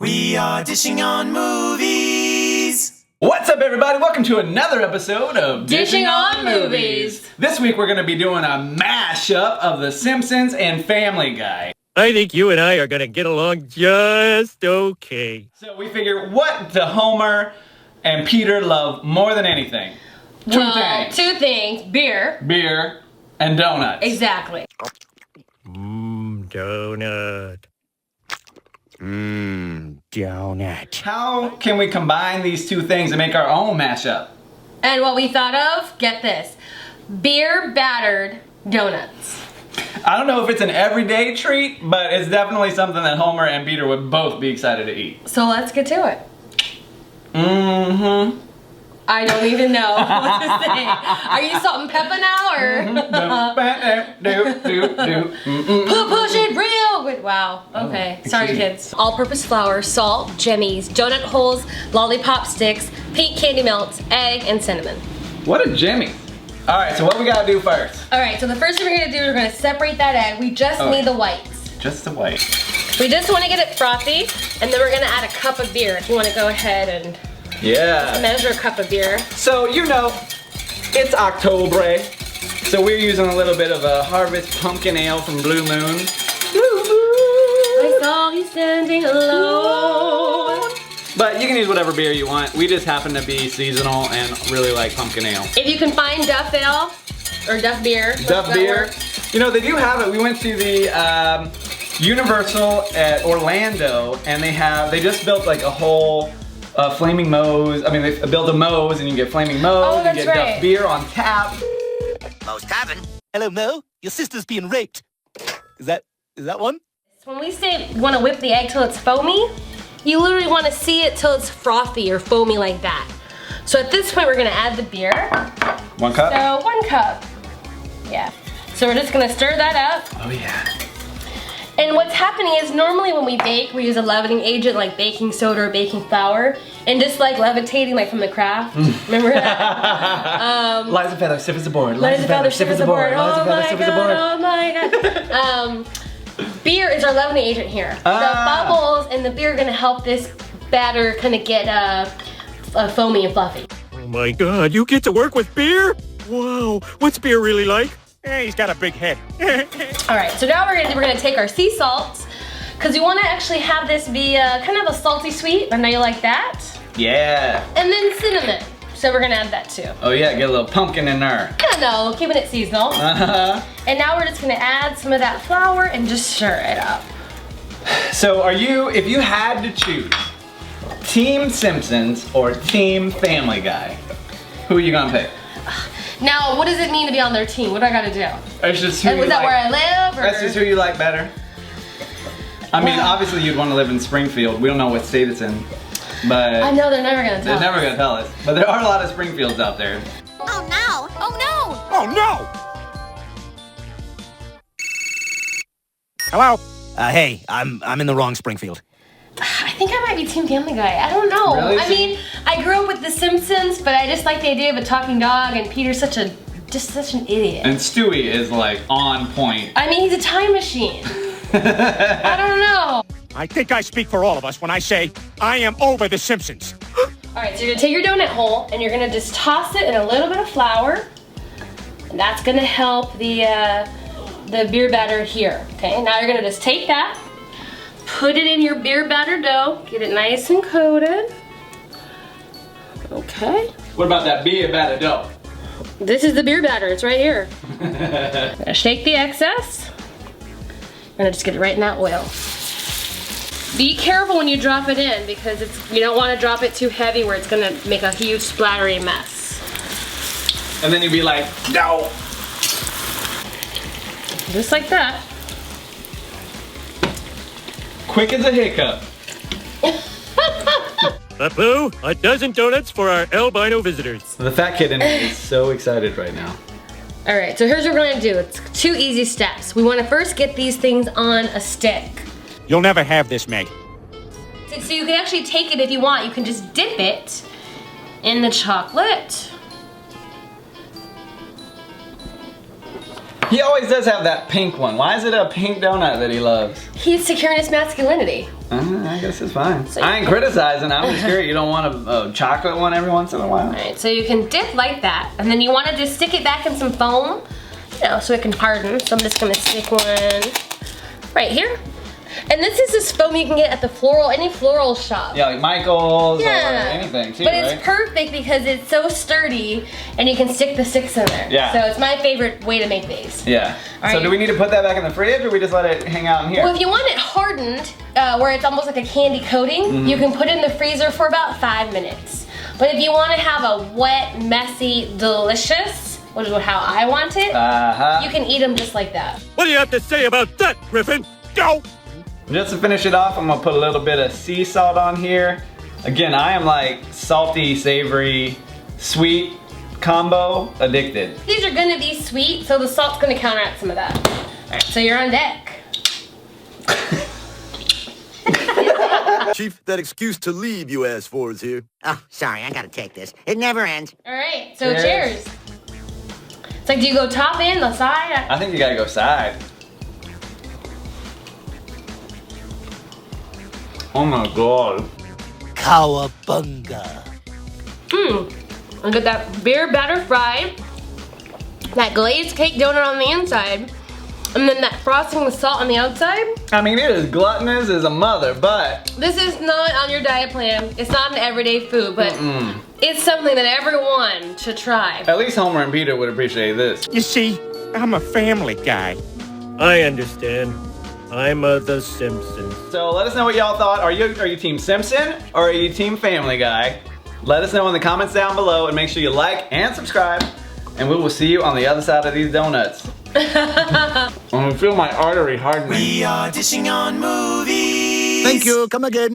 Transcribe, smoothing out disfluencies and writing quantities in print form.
We are dishing on movies. What's up, everybody? Welcome to another episode of Dishing on Movies. This week we're going to be doing a mashup of The Simpsons and Family Guy. I think you and I are gonna get along just okay. So we figure, what do Homer and Peter love more than anything? Two things. Beer and donuts. Exactly. Donut. Donut. How can we combine these two things and make our own mashup? And what we thought of, get this, beer battered donuts. I don't know if it's an everyday treat, but it's definitely something that Homer and Peter would both be excited to eat. So let's get to it. Mm-hmm. I don't even know what to say. Are you salt and pepper now, or? Push it real good. Wow. Okay. Sorry, kids. All-purpose flour, salt, jimmies, donut holes, lollipop sticks, pink candy melts, egg, and cinnamon. What a Jimmy. All right, so what we gotta do first? All right. So the first thing we're gonna do is we're gonna separate that egg. We just need the whites. Just the white. We just want to get it frothy, and then we're gonna add a cup of beer. If you want to go ahead and measure a cup of beer. So you know, it's October, so we're using a little bit of a Harvest Pumpkin Ale from Blue Moon. I saw you standing alone. But you can use whatever beer you want. We just happen to be seasonal and really like pumpkin ale. If you can find Duff Ale or Duff beer. Duff beer. You know, they do have it. We went to the Universal at Orlando, and they just built like a whole Flaming Moe's. I mean, they built a Moe's, and you can get Flaming Moe's. Oh, you get Duff beer on tap. Moe's Tavern. Hello, Mo. Your sister's being raped. Is that one? When we say you want to whip the egg till it's foamy, you literally want to see it till it's frothy or foamy like that. So at this point, we're gonna add the beer. 1 cup? So 1 cup. Yeah. So we're just gonna stir that up. Oh yeah. And what's happening is normally when we bake, we use a leavening agent like baking soda or baking flour, and just like levitating like from the craft. Remember that? Liza Feather, stiff as a board. Liza Feather, stiff as a board. Liza Feather, stiff as a board. Oh my god. Beer is our leavening agent here. The bubbles and the beer are gonna help this batter kind of get foamy and fluffy. Oh my god, you get to work with beer? Wow, what's beer really like? He's got a big head. All right, so now we're gonna take our sea salts, because we want to actually have this be kind of a salty sweet. I know you like that. Yeah. And then cinnamon. So we're gonna add that too. Oh yeah, get a little pumpkin in there. I know, keeping it seasonal. And now we're just gonna add some of that flour and just stir it up. So if you had to choose Team Simpsons or Team Family Guy, who are you gonna pick? Now, what does it mean to be on their team? What do I gotta do? It's just who Was that where I live? Or? That's just who you like better. I mean, obviously you'd want to live in Springfield. We don't know what state it's in, but I know they're never gonna tell us. They're never gonna tell us. But there are a lot of Springfields out there. Oh no! Oh no! Oh no! Hello? Hey, I'm in the wrong Springfield. I think I might be Team Family Guy. I don't know. Really? I mean, I grew up with The Simpsons, but I just like the idea of a talking dog, and Peter's such an idiot. And Stewie is like on point. I mean, he's a time machine. I don't know. I think I speak for all of us when I say I am over The Simpsons. All right, so you're gonna take your donut hole and you're gonna just toss it in a little bit of flour, and that's gonna help the beer batter here. Okay, now you're gonna just take that, put it in your beer batter dough, get it nice and coated. Okay. What about that beer batter dough? This is the beer batter, it's right here. I'm gonna shake the excess. I'm gonna just get it right in that oil. Be careful when you drop it in, because you don't want to drop it too heavy where it's gonna make a huge splattery mess. And then you'd be like, no. Just like that. Quick as a hiccup. Apu, a dozen donuts for our albino visitors. The fat kid in me is so excited right now. All right, so here's what we're gonna do. It's 2 easy steps. We wanna first get these things on a stick. You'll never have this, Meg. So you can actually take it if you want. You can just dip it in the chocolate. He always does have that pink one. Why is it a pink donut that he loves? He's securing his masculinity. I guess it's fine. So I ain't criticizing. I'm just curious. You don't want a chocolate one every once in a while? Alright, so you can dip like that, and then you want to just stick it back in some foam, you know, so it can harden. So I'm just going to stick one right here. And this is this foam you can get at the any floral shop. Yeah, like Michael's or anything too, but right? it's perfect because it's so sturdy and you can stick the sticks in there. Yeah. So it's my favorite way to make these. Yeah. All So right. do we need to put that back in the fridge or we just let it hang out in here? Well, if you want it hardened, where it's almost like a candy coating, you can put it in the freezer for about 5 minutes. But if you want to have a wet, messy, delicious, which is how I want it, you can eat them just like that. What do you have to say about that, Griffin? Go! Just to finish it off, I'm gonna put a little bit of sea salt on here. Again, I am like salty, savory, sweet combo addicted. These are gonna be sweet, so the salt's gonna counteract some of that. Alright, so you're on deck. Chief, that excuse to leave you asked for is here. Oh, sorry, I gotta take this. It never ends. Alright, so Cheers. cheers. It's like, do you go top in, the side? I think you gotta go side. Oh my god. Cowabunga. And get that beer batter fried, that glazed cake donut on the inside, and then that frosting with salt on the outside. I mean, it is gluttonous as a mother, but This is not on your diet plan. It's not an everyday food, but it's something that everyone should try. at least Homer and Peter would appreciate this. You see, I'm a family guy. I understand. I'm the Simpsons. So let us know what y'all thought. Are you Team Simpson or are you Team Family Guy? Let us know in the comments down below and make sure you like and subscribe. And we will see you on the other side of these donuts. I feel my artery hardening. We are dishing on movies. Thank you. Come again.